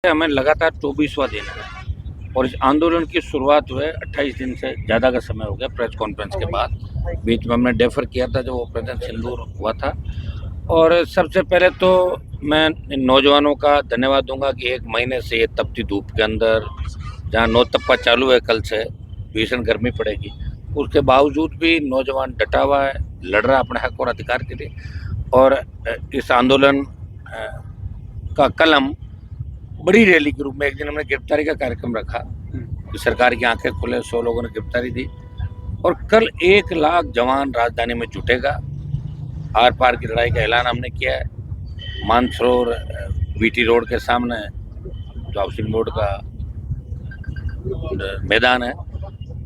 हमें लगातार 24वां दिन है और इस आंदोलन की शुरुआत हुए 28 दिन से ज़्यादा का समय हो गया। प्रेस कॉन्फ्रेंस के बाद बीच में हमने डेफर किया था जब ऑपरेशन सिंदूर हुआ था। और सबसे पहले तो मैं इन नौजवानों का धन्यवाद दूंगा कि एक महीने से ये तपती धूप के अंदर, जहाँ नौतप्पा चालू है, कल से भीषण गर्मी पड़ेगी, उसके बावजूद भी नौजवान डटा हुआ है, लड़ रहा है अपने हक और अधिकार के लिए। और इस आंदोलन का कल हम बड़ी रैली के रूप में, एक दिन हमने गिरफ्तारी का कार्यक्रम रखा कि सरकार की आंखें खुले, 100 लोगों ने गिरफ्तारी दी। और कल 1 लाख जवान राजधानी में जुटेगा। आर पार की लड़ाई का ऐलान हमने किया है। मानसरोवर वीटी रोड के सामने जो हाउसिंग बोर्ड का मैदान है,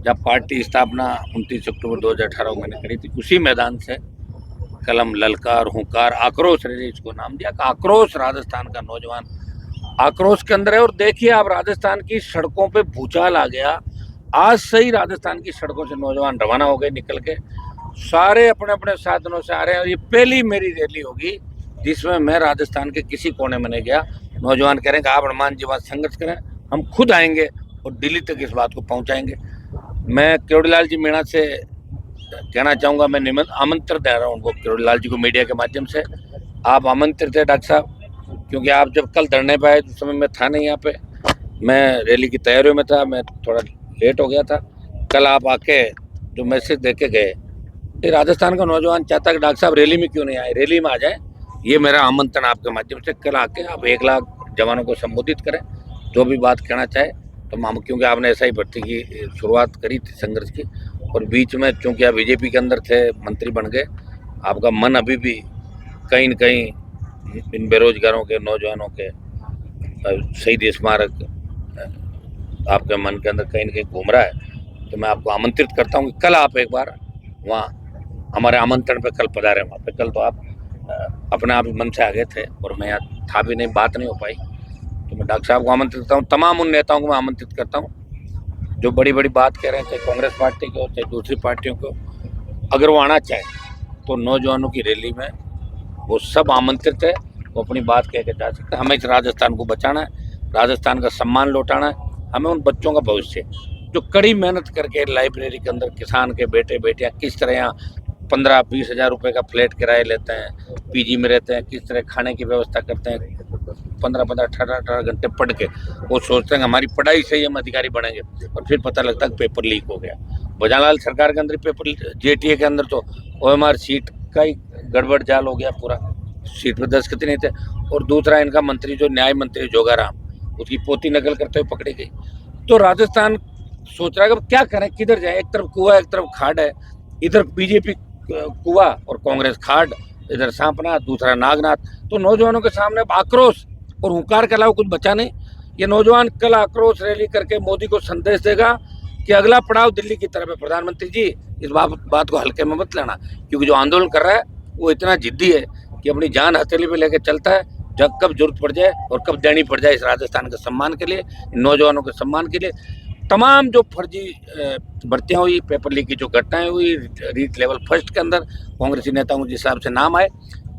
जब पार्टी स्थापना 29 अक्टूबर 2018 में करी थी, उसी मैदान से कलम, ललकार, हुंकार, आक्रोश रैली इसको नाम दिया। आक्रोश राजस्थान का नौजवान आक्रोश के अंदर है। और देखिए आप, राजस्थान की सड़कों पे भूचाल आ गया। आज से ही राजस्थान की सड़कों से नौजवान रवाना हो गए निकल के, सारे अपने अपने साधनों से आ रहे हैं। और ये पहली मेरी रैली होगी जिसमें मैं राजस्थान के किसी कोने में नहीं गया। नौजवान कह रहे हैं कि आप हनुमान जी बात संघर्ष करें, हम खुद आएंगे और दिल्ली तक इस बात को पहुंचाएंगे। मैं किरोड़ीलाल जी मीणा से कहना चाहूँगा, मैं आमंत्रण दे रहा हूँ उनको, किरोड़ीलाल जी को, मीडिया के माध्यम से। आप आमंत्रित थे डॉक्टर साहब, क्योंकि आप जब कल धरने पे आए तो उस समय मैं था नहीं यहाँ पे, मैं रैली की तैयारियों में था, मैं थोड़ा लेट हो गया था। कल आप आके जो मैसेज दे के गए, ये राजस्थान का नौजवान चाहता है कि डॉक्टर साहब रैली में क्यों नहीं आए, रैली में आ जाए। ये मेरा आमंत्रण आपके माध्यम से, कल आके आप 1 लाख जवानों को संबोधित करें, जो भी बात कहना चाहे। तो हम, क्योंकि आपने ऐसा ही भर्ती की शुरुआत करी थी संघर्ष की, और बीच में चूंकि आप बीजेपी के अंदर थे, मंत्री बन गए, आपका मन अभी भी कहीं न कहीं इन बेरोजगारों के, नौजवानों के, शहीद स्मारक आपके मन के अंदर कहीं न कहीं घूम रहा है। तो मैं आपको आमंत्रित करता हूँ कि कल आप एक बार वहाँ हमारे आमंत्रण पे कल पधारें वहाँ पे। कल तो आप अपने आप ही मन से आ गए थे और मैं यहाँ था भी नहीं, बात नहीं हो पाई। तो मैं डॉक्टर साहब को आमंत्रित करता हूँ, तमाम उन नेताओं को मैं आमंत्रित करता हूँ जो बड़ी बड़ी बात कह रहे हैं, चाहे कांग्रेस पार्टी को, चाहे दूसरी पार्टियों को। अगर वो आना चाहे तो नौजवानों की रैली में वो सब आमंत्रित है, वो अपनी बात कह के जा सकते हैं। हमें इस राजस्थान को बचाना है, राजस्थान का सम्मान लौटाना है। हमें उन बच्चों का भविष्य जो कड़ी मेहनत करके लाइब्रेरी के अंदर, किसान के बेटे बेटियां किस तरह यहाँ 15-20 हज़ार रुपये का फ्लैट किराए लेते हैं, पीजी में रहते हैं, किस तरह खाने की व्यवस्था करते हैं, 15-15, 18-18 घंटे पढ़ के वो सोचते हैं हमारी पढ़ाई से ही हम अधिकारी बनेंगे, और फिर पता लगता है पेपर लीक हो गया। भोजनलाल सरकार के अंदर पेपर, जेटीए के अंदर तो ओएमआर सीट का ही गड़बड़ जाल हो गया पूरा, सीट पर दस्तखत नहीं थे। और दूसरा, इनका मंत्री जो न्याय मंत्री जोगाराम, उसकी पोती नकल करते हुए पकड़ी गई। तो राजस्थान सोच रहा है कि क्या करें, किधर जाए, एक तरफ कुआ, एक तरफ खाड़ है। इधर बीजेपी कुआ और कांग्रेस खाड़, इधर सांपनाथ, दूसरा नागनाथ। तो नौजवानों के सामने आक्रोश और हुंकार के अलावा कुछ बचा नहीं। ये नौजवान कल आक्रोश रैली करके मोदी को संदेश देगा कि अगला पड़ाव दिल्ली की तरफ है। प्रधानमंत्री जी, इस बात को हल्के में मत लेना, क्योंकि जो आंदोलन कर रहा है वो इतना जिद्दी है कि अपनी जान हथेली पे लेके चलता है, जब कब जरूरत पड़ जाए और कब देनी पड़ जाए, इस राजस्थान के सम्मान के लिए, नौजवानों के सम्मान के लिए। तमाम जो फर्जी भर्तियां हुई, पेपर लीक की जो घटनाएं हुई, रीट लेवल फर्स्ट के अंदर कांग्रेसी नेताओं के हिसाब से नाम आए,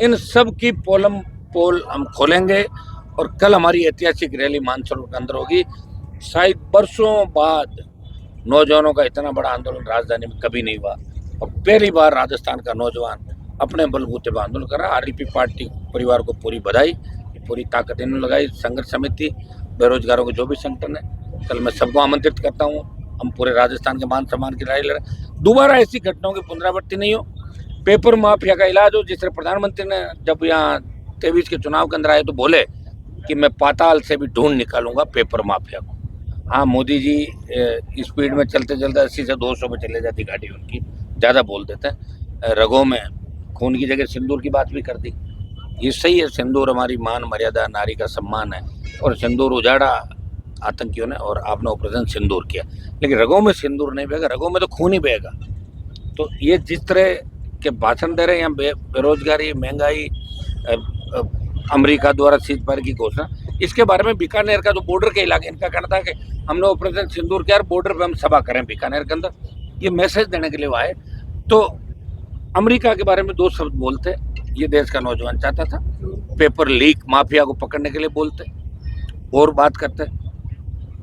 इन सब की पोल हम खोलेंगे। और कल हमारी ऐतिहासिक रैली मानसरोवर के अंदर होगी। शायद बरसों बाद नौजवानों का इतना बड़ा आंदोलन राजधानी में कभी नहीं हुआ, और पहली बार राजस्थान का नौजवान अपने बलबूते पर आंदोलन कर रहा है। आरएलपी पार्टी परिवार को पूरी बधाई, पूरी ताकत इन्होंने लगाई, संघर्ष समिति, बेरोजगारों के जो भी संगठन है। कल मैं सबको आमंत्रित करता हूँ, हम पूरे राजस्थान के मान सम्मान की लड़ाई लड़ रहे हैं। दोबारा ऐसी घटनाओं की पुनरावृत्ति नहीं हो, पेपर माफिया का इलाज हो। जिस तरह प्रधानमंत्री ने जब यहाँ 23 के चुनाव के अंदर आए तो बोले कि मैं पाताल से भी ढूंढ निकालूंगा पेपर माफिया को। हाँ, मोदी जी स्पीड में चलते चलते 80 से 200 पे चले जाती गाड़ी उनकी, ज़्यादा बोल देते हैं। रगों में खून की जगह सिंदूर की बात भी कर दी। ये सही है, सिंदूर हमारी मान मर्यादा, नारी का सम्मान है, और सिंदूर उजाड़ा आतंकियों ने, और आपने ऑपरेशन सिंदूर किया, लेकिन रगों में सिंदूर नहीं बहेगा, रगों में तो खून ही बहेगा। तो ये जिस तरह के भाषण दे रहे हैं यहाँ, बेरोजगारी, महंगाई, अमेरिका द्वारा सीज पार की घोषणा, इसके बारे में बीकानेर का जो बॉर्डर के इलाके, इनका कहना था कि हमने ऑपरेशन सिंदूर किया, बॉर्डर पे हम सभा करें बीकानेर के अंदर, ये मैसेज देने के लिए वो आए। तो अमेरिका के बारे में 2 शब्द बोलते, ये देश का नौजवान चाहता था। पेपर लीक माफिया को पकड़ने के लिए बोलते, और बात करते।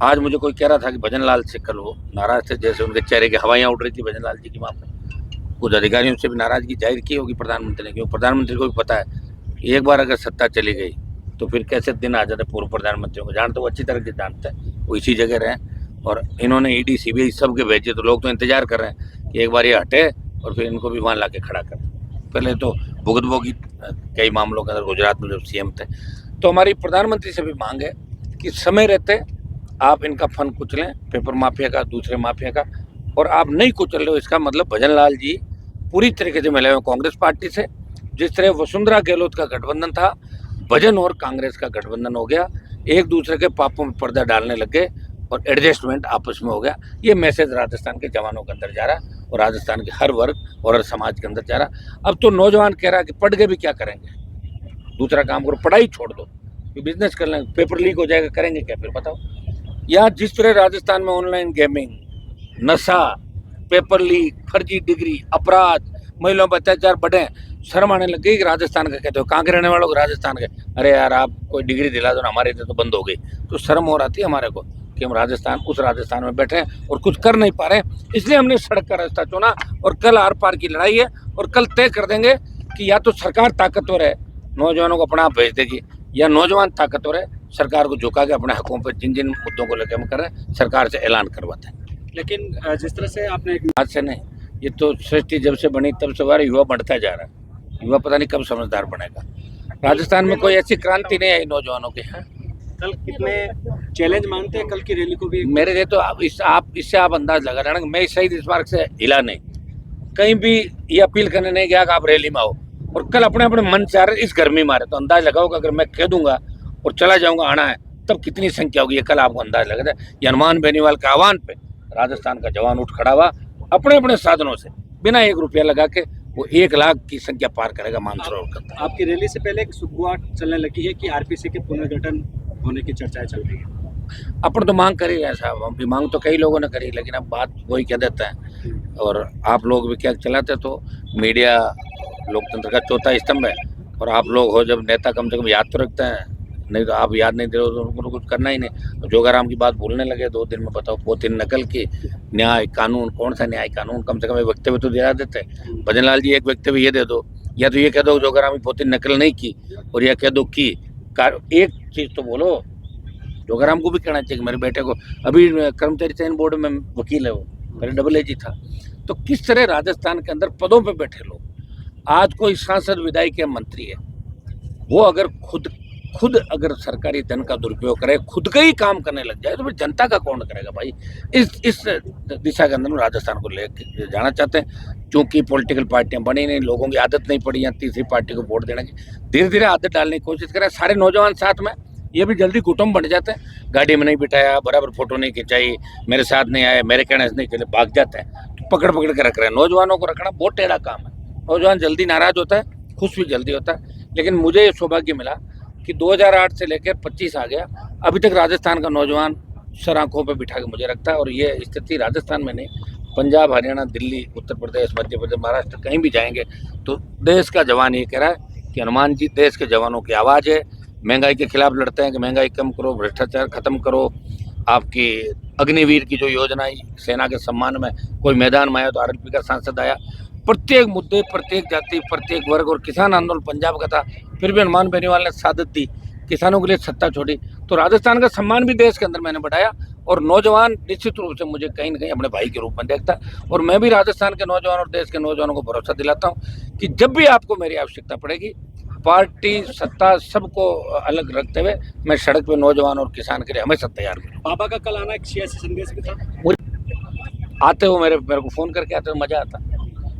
आज मुझे कोई कह रहा था कि भजन लाल से कल वो नाराज थे, जैसे उनके चेहरे की हवाइयाँ उड़ रही थी भजन लाल जी की वहाँ पे। कुछ अधिकारियों से भी नाराजगी जाहिर की होगी प्रधानमंत्री ने, क्योंकि प्रधानमंत्री को भी पता है एक बार अगर सत्ता चली गई तो फिर कैसे दिन आ जाते पूर्व प्रधानमंत्रियों को। जानते, वो अच्छी तरह से जानते हैं, वो इसी जगह रहे और इन्होंने ईडी सीबीआई सबके भेजे, तो लोग तो इंतजार कर रहे हैं कि एक बार ये हटे और फिर इनको भी वहाँ ला के खड़ा करें। पहले तो भुगतभोगी कई मामलों के अंदर गुजरात में जब सीएम थे, तो हमारी प्रधानमंत्री से भी मांग है कि समय रहते आप इनका फन कुचलें, पेपर माफिया का, दूसरे माफिया का, और आप नहीं कुचल रहे हो इसका मतलब भजन लाल जी पूरी तरीके से मिले हुए कांग्रेस पार्टी से। जिस तरह वसुंधरा गहलोत का गठबंधन था, भजन और कांग्रेस का गठबंधन हो गया, एक दूसरे के पापों में पर्दा डालने लग गए और एडजस्टमेंट आपस में हो गया। ये मैसेज राजस्थान के जवानों के अंदर जा रहा और राजस्थान के हर वर्ग और हर समाज के अंदर जा रहा। अब तो नौजवान कह रहा कि पढ़ के भी क्या करेंगे, दूसरा काम करो, पढ़ाई छोड़ दो, बिजनेस कर लेंगे, पेपर लीक हो जाएगा, करेंगे क्या फिर बताओ। यहाँ जिस तरह राजस्थान में ऑनलाइन गेमिंग, नशा, पेपर लीक, फर्जी डिग्री, अपराध, महिलाओं पर अत्याचार बढ़े, शर्म आने लग गई कि राजस्थान का कहते हो, कहाँ के रहने वालों को राजस्थान के, अरे यार आप कोई डिग्री दिला दो ना, हमारे इधर तो बंद हो गई। तो शर्म हो रही थी हमारे को कि हम राजस्थान, उस राजस्थान में बैठे हैं और कुछ कर नहीं पा रहे, इसलिए हमने सड़क का रास्ता चुना। और कल आर पार की लड़ाई है और कल तय कर देंगे कि या तो सरकार ताकतवर है, नौजवानों को अपना आप भेज देगी, या नौजवान ताकतवर है, सरकार को झुका के अपने हकों पर जिन जिन मुद्दों को लेकर हम कर रहे हैं सरकार से ऐलान करवाते हैं। लेकिन जिस तरह से आपने आज से नहीं, ये तो सृष्टि जब से बनी तब से हमारा युवा बढ़ता जा रहा है। युवा पता नहीं कब समझदार बनेगा। राजस्थान में कोई ऐसी क्रांति नहीं आई नौजवानों की। कल कितने चैलेंज मानते हैं कल की रैली को भी? मेरे लिए तो आप इससे आप अंदाज लगा रहे हैं, मैं शहीद स्मारक से हिला नहीं, कहीं भी ये अपील करने नहीं गया कि आप रैली में आओ, और कल अपने अपने मन से आ रहे इस गर्मी मारे, तो अंदाज लगाओ कि अगर मैं कह दूंगा और चला जाऊंगा आना है तब कितनी संख्या होगी, ये कल आपको अंदाज लगा था। हनुमान बेनीवाल के आह्वान पे राजस्थान का जवान उठ खड़ा हुआ, अपने अपने साधनों से बिना 1 रुपया लगा के वो 1 लाख की संख्या पार करेगा मानसरोवर करता। आपकी रैली से पहले एक सुगबुआहट चलने लगी है कि आरपीसी के पुनर्गठन होने की चर्चाएं चल रही है। अपन तो मांग कर ही रहे साहब, हम भी मांग तो कई लोगों ने करी, लेकिन अब बात वही कह देता है और आप लोग भी क्या चलाते, तो मीडिया लोकतंत्र का चौथा स्तंभ है और आप लोग हो जब नेता, कम से कम याद तो रखते हैं, नहीं तो आप याद नहीं दे रहे तो उनको कुछ करना ही नहीं। जोगाराम की बात भूलने लगे 2 दिन में, बताओ पोतिन नकल की, न्याय कानून, कौन सा न्याय कानून, कम से कम एक वक्तव्य तो दिला देते। भजन लाल जी एक वक्तव्य ये दे दो, या तो ये कह दो जोगाराम की पोतिन नकल नहीं की, और या कह दो की, एक चीज तो बोलो। जोगाराम को भी कहना चाहिए कि मेरे बेटे को, अभी कर्मचारी चयन बोर्ड में वकील है वो, पहले AA था। तो किस तरह राजस्थान के अंदर पदों पे बैठे लोग, आज कोई सांसद विधायक या मंत्री है, वो अगर खुद अगर सरकारी धन का दुरुपयोग करे, खुद का ही काम करने लग जाए, तो फिर जनता का कौन करेगा भाई। इस दिशा के अंदर राजस्थान को लेकर जाना चाहते हैं, क्योंकि पॉलिटिकल पार्टियां बनी नहीं, लोगों की आदत नहीं पड़ी यहाँ तीसरी पार्टी को वोट देने की, धीरे धीरे आदत डालने की कोशिश करें। सारे नौजवान साथ में, ये भी जल्दी कुटुंब बन जाते हैं, गाड़ी में नहीं बिठाया, बराबर फोटो नहीं खिंचाई, मेरे साथ नहीं आए, मेरे कहने से नहीं चले, भाग जाते हैं, तो पकड़ के रख रहे हैं। नौजवानों को रखना बहुत टेढ़ा काम है, नौजवान जल्दी नाराज होता है, खुश भी जल्दी होता है। लेकिन मुझे ये सौभाग्य मिला कि 2008 से लेकर 25 आ गया, अभी तक राजस्थान का नौजवान सर आंखों पर बिठा के मुझे रखता है। और ये स्थिति राजस्थान में नहीं, पंजाब, हरियाणा, दिल्ली, उत्तर प्रदेश, मध्य प्रदेश, महाराष्ट्र, कहीं भी जाएंगे तो देश का जवान ये कह रहा है कि हनुमान जी देश के जवानों की आवाज़ है। महंगाई के खिलाफ लड़ते हैं कि महंगाई कम करो, भ्रष्टाचार खत्म करो, आपकी अग्निवीर की जो योजना सेना के सम्मान में कोई मैदान में आया तो RLP का सांसद आया, प्रत्येक मुद्दे, प्रत्येक जाति, प्रत्येक वर्ग, और किसान आंदोलन पंजाब का था, फिर भी हनुमान बेनीवाल ने सादत दी, किसानों के लिए सत्ता छोड़ी। तो राजस्थान का सम्मान भी देश के अंदर मैंने बढ़ाया, और नौजवान निश्चित रूप से मुझे कहीं ना कहीं अपने भाई के रूप में देखता है। और मैं भी राजस्थान के नौजवान और देश के नौजवानों को भरोसा दिलाता हूँ कि जब भी आपको मेरी आवश्यकता पड़ेगी, पार्टी, सत्ता, सबको अलग रखते हुए मैं सड़क पे नौजवान और किसान के लिए हमेशा तैयार हूँ। बाबा का कल आना एक सियासी संदेश भी था। आते हो मेरे को फोन करके आते हो, मजा आता।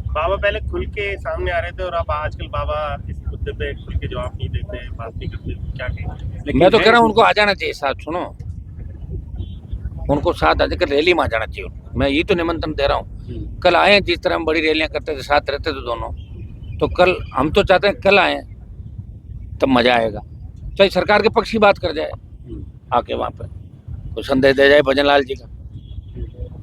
बाबा पहले खुल के सामने आ रहे थे और अब आजकल बाबा इस मुद्दे पे खुल के जवाब नहीं देते, बात नहीं करते, क्या कहें? मैं तो कह रहा हूँ उनको आ जाना चाहिए साथ, सुनो, उनको साथ आकर रैली में आ जाना चाहिए। मैं ये तो निमंत्रण दे रहा हूँ, कल आए, जिस तरह हम बड़ी रैलियां करते थे, साथ रहते थे दोनों, तो कल हम तो चाहते हैं कल आए, तब मजा आएगा। चाहे सरकार के पक्ष की बात कर जाए, आके वहाँ पे कोई संदेश दे जाए भजन लाल जी का।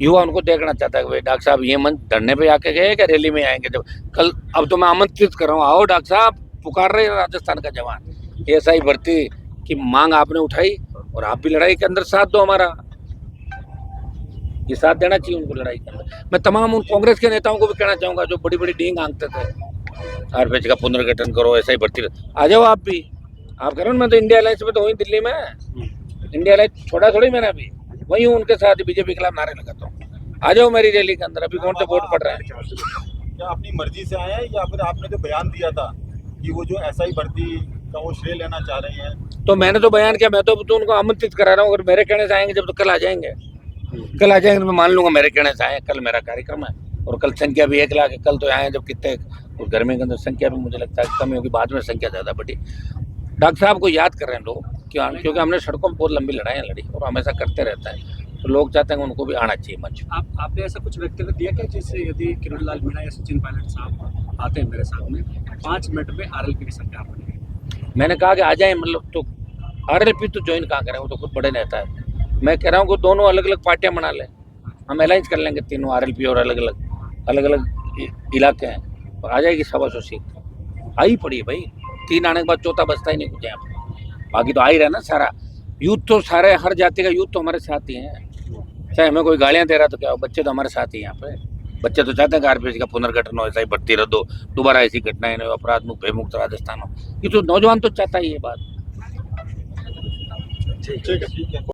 युवा उनको देखना चाहता है कि भाई डॉक्टर साहब ये मंच धरने पे आके गए क्या रैली में आएंगे जब कल। अब तो मैं आमंत्रित कर रहा हूँ, आओ डॉक्टर साहब, पुकार रहे राजस्थान का जवान। ASI भर्ती की मांग आपने उठाई और आप भी लड़ाई के अंदर साथ दो हमारा, ये साथ देना चाहिए उनको लड़ाई के अंदर। मैं तमाम उन कांग्रेस के नेताओं को भी कहना चाहूंगा जो बड़ी बड़ी डींग आंकते थे, आरपीएच का पुनर्गठन करो, ऐसा ही भर्ती आ जाओ आप भी, आप करो ना। मैं तो इंडिया अलायंस में तो वही दिल्ली में, इंडिया अलायंस छोड़ा थोड़ी मैंने अभी, वही हूँ उनके साथ, बीजेपी के खिलाफ नारे लगाता हूँ। आ जाओ मेरी रैली के अंदर, अभी कौन सा वोट पड़ रहा है। क्या अपनी मर्जी से आए हैं या फिर आपने जो बयान दिया था कि वो जो एसआई भर्ती का वो श्रेय लेना चाह रहे हैं? तो मैंने तो बयान किया, मैं तो उनको आमंत्रित करा रहा हूँ, अगर मेरे कहने से आएंगे जब तो कल आ जाएंगे, कल आ जाएंगे तो मैं मान लूंगा मेरे कहने से आए। कल मेरा कार्यक्रम है और कल संख्या भी 1 लाख है, कल तो आए जब कितने उस गर्मी के अंदर संख्या भी मुझे लगता है कम होगी, बाद में संख्या ज़्यादा बढ़ी। डॉक्टर साहब को याद कर रहे हैं लोग, क्योंकि हमने सड़कों में बहुत लंबी लड़ाइयाँ लड़ी और हमेशा करते रहता है, तो लोग चाहते हैं उनको भी आना चाहिए मंच। आपने ऐसा कुछ वक्तव्य दिया क्या जिससे यदि किरणलाल मीणा या सचिन पायलट साहब आते हैं मेरे सामने 5 मिनट में आरएलपी की सरकार बनेगी? मैंने कहा कि आ जाए, मतलब तो आरएलपी तो ज्वाइन कहाँ करें, वो तो खुद बड़े नेता है। मैं कह रहा हूँ कि दोनों अलग अलग पार्टियां बना लें, हम अलायंस कर लेंगे तीनों, आरएलपी और अलग अलग इलाके हैं, और आ जाएगी 125 सीट। आई पड़ी है भाई, 3 आने के बाद चौथा बचता ही नहीं कुछ यहाँ पे, बाकी तो आ ही रहा ना सारा यूथ, तो सारे हर जाति का यूथ तो हमारे साथ ही है। चाहे हमें कोई गालियाँ दे रहा तो क्या हो, बच्चे तो हमारे साथ ही यहाँ पे, बच्चे तो चाहते हैं कि आरपीएच का पुनर्गठन हो, ऐसा ही भर्ती रद्द हो, दोबारा ऐसी घटनाएं नहीं हो, अपराध मुक्त भयमुक्त राजस्थान हो, ये तो नौजवान तो चाहता ही ये बात। ठीक है।